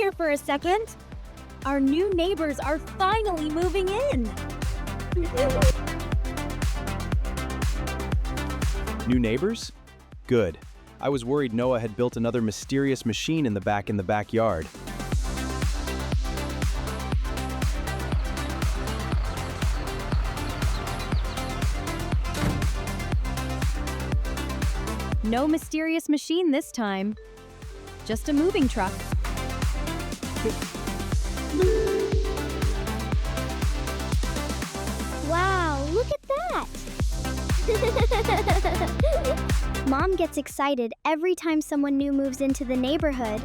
here for a second. Our new neighbors are finally moving in. New neighbors? Good. I was worried Noah had built another mysterious machine in the backyard. No mysterious machine this time. Just a moving truck. Wow, look at that! Mom gets excited every time someone new moves into the neighborhood.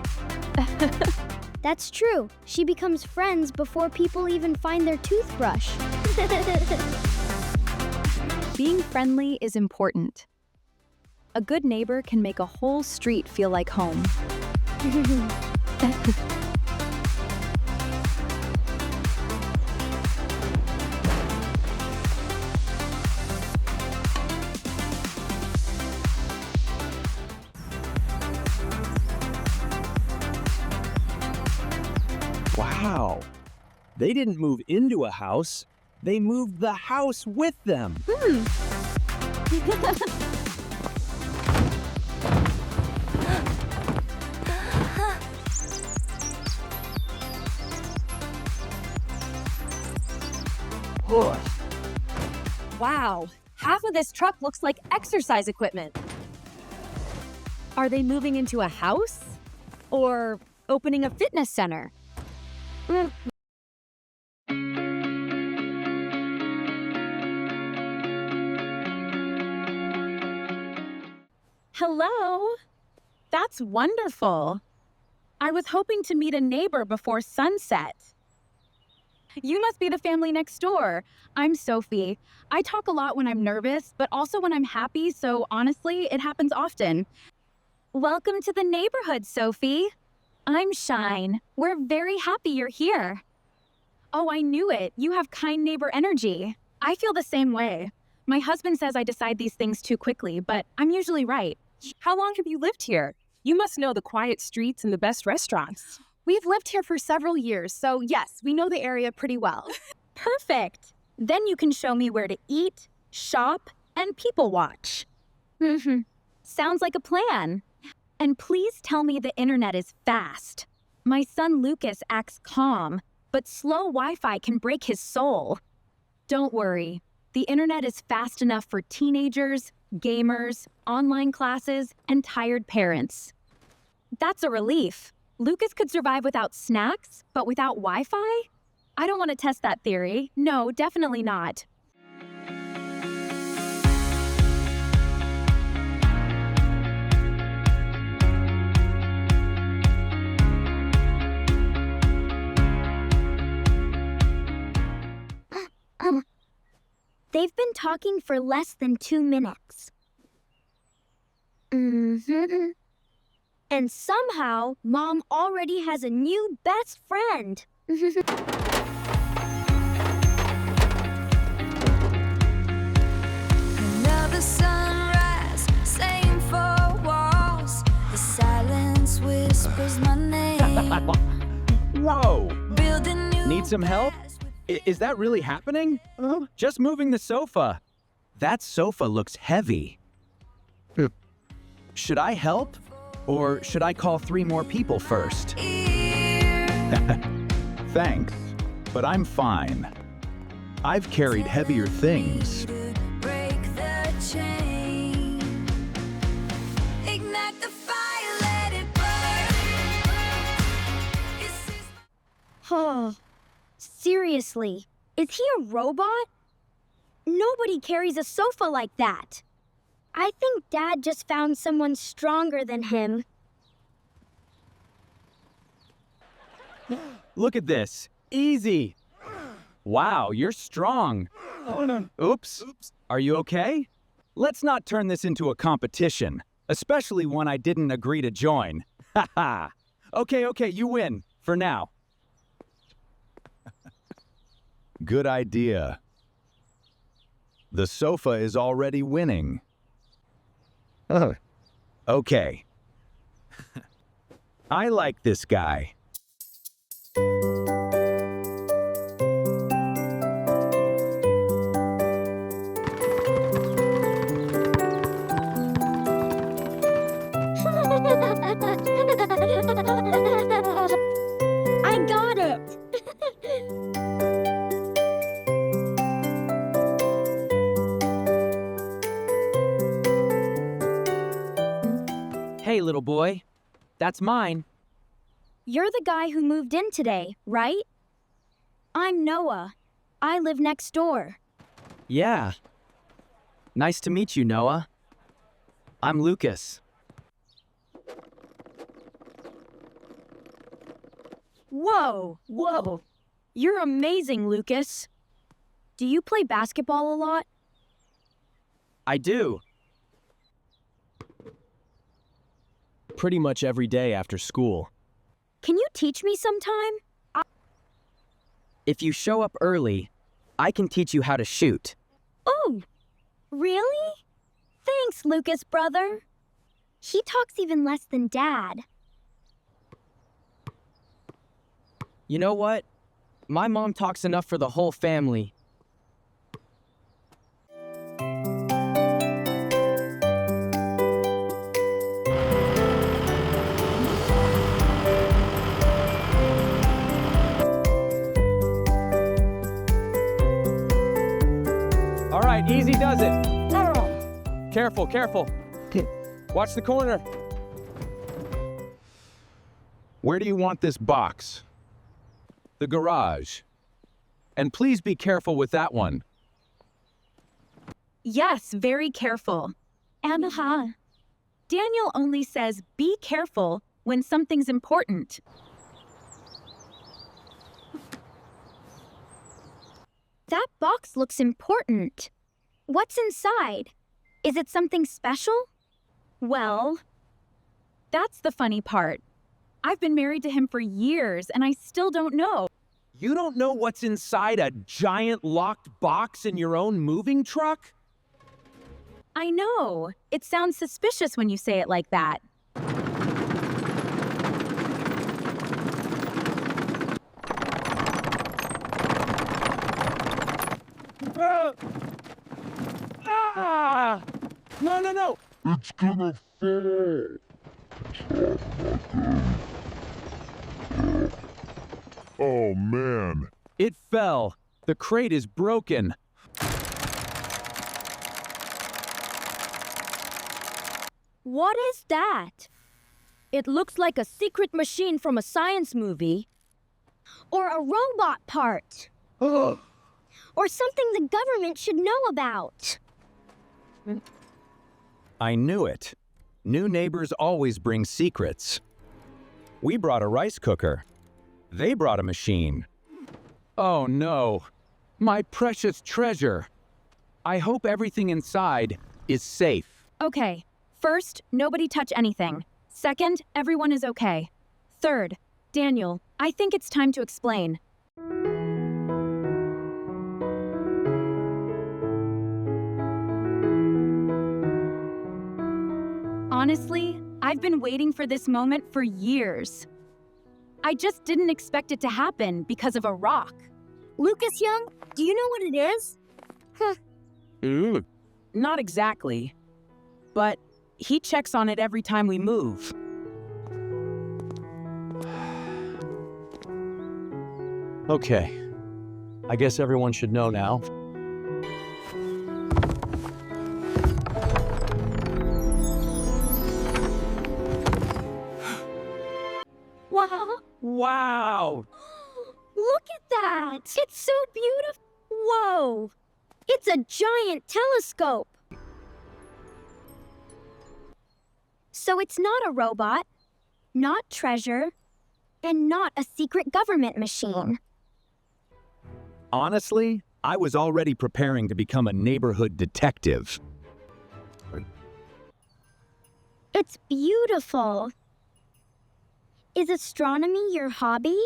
That's true. She becomes friends before people even find their toothbrush. Being friendly is important. A good neighbor can make a whole street feel like home. Wow! They didn't move into a house. They moved the house with them. Wow, half of this truck looks like exercise equipment. Are they moving into a house? Or opening a fitness center? Hello? That's wonderful. I was hoping to meet a neighbor before sunset. You must be the family next door. I'm Sophie. I talk a lot when I'm nervous, but also when I'm happy, so honestly, it happens often. Welcome to the neighborhood, Sophie. I'm Shine. We're very happy you're here. Oh, I knew it. You have kind neighbor energy. I feel the same way. My husband says I decide these things too quickly, but I'm usually right. How long have you lived here? You must know the quiet streets and the best restaurants. We've lived here for several years, so yes, we know the area pretty well. Perfect. Then you can show me where to eat, shop, and people watch. Sounds like a plan. And please tell me the internet is fast. My son Lucas acts calm, but slow Wi-Fi can break his soul. Don't worry. The internet is fast enough for teenagers, gamers, online classes, and tired parents. That's a relief. Lucas could survive without snacks, but without Wi-Fi? I don't want to test that theory. No, definitely not. They've been talking for less than 2 minutes. And somehow, Mom already has a new best friend. Another sunrise, same four walls. The silence whispers my name. Whoa! Building new Need some help? Is that really happening? Just moving the sofa. That sofa looks heavy. Should I help? Or should I call 3 more people first? Thanks, but I'm fine. I've carried heavier things. break the chain. Ignite the fire, let it burn. Seriously, is he a robot? Nobody carries a sofa like that. I think Dad just found someone stronger than him. Look at this. Easy. Wow, you're strong. Oh, no. Oops. Are you okay? Let's not turn this into a competition, especially one I didn't agree to join. Haha. Okay, you win. For now. Good idea. The sofa is already winning. Okay. I like this guy. Hey, little boy. That's mine. You're the guy who moved in today, right? I'm Noah. I live next door. Yeah. Nice to meet you, Noah. I'm Lucas. Whoa! You're amazing, Lucas. Do you play basketball a lot? I do. Pretty much every day after school. Can you teach me sometime? If you show up early, I can teach you how to shoot. Oh, really? Thanks, Lucas, brother. He talks even less than Dad. You know what? My mom talks enough for the whole family. All right, easy does it. Careful, careful. Watch the corner. Where do you want this box? The garage. And please be careful with that one. Yes, very careful. And Daniel only says be careful when something's important. That box looks important. What's inside? Is it something special? Well, that's the funny part. I've been married to him for years and I still don't know. You don't know what's inside a giant locked box in your own moving truck? I know. It sounds suspicious when you say it like that. No. It's gonna fall. Oh man. It fell. The crate is broken. What is that? It looks like a secret machine from a science movie. Or a robot part. Or something the government should know about. I knew it. New neighbors always bring secrets. We brought a rice cooker. They brought a machine. Oh no, my precious treasure. I hope everything inside is safe. Okay. First, nobody touch anything. Second, everyone is okay. Third, Daniel, I think it's time to explain. Honestly, I've been waiting for this moment for years. I just didn't expect it to happen because of a rock. Lucas Young, do you know what it is? Not exactly, but he checks on it every time we move. Okay, I guess everyone should know now. Wow! Wow! Look at that! It's so beautiful! Whoa! It's a giant telescope! So it's not a robot, not treasure, and not a secret government machine. Honestly, I was already preparing to become a neighborhood detective. It's beautiful. Is astronomy your hobby?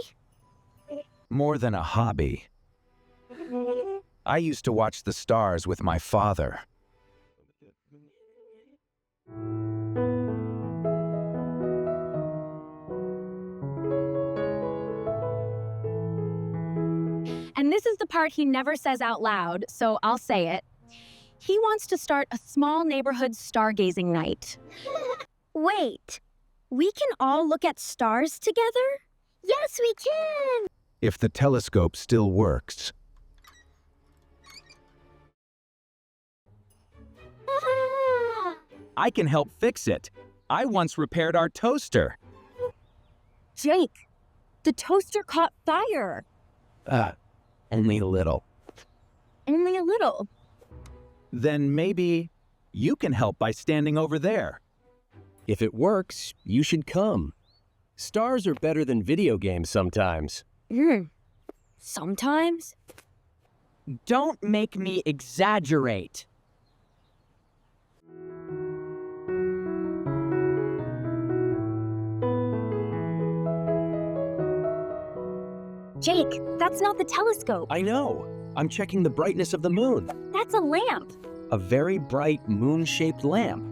More than a hobby. I used to watch the stars with my father. And this is the part he never says out loud, so I'll say it. He wants to start a small neighborhood stargazing night. Wait, we can all look at stars together? Yes, we can! If the telescope still works. I can help fix it. I once repaired our toaster. Jake, the toaster caught fire. Only a little. Only a little. Then maybe you can help by standing over there. If it works, you should come. Stars are better than video games sometimes. Sometimes? Don't make me exaggerate. Jake, that's not the telescope. I know. I'm checking the brightness of the moon. That's a lamp. A very bright moon-shaped lamp.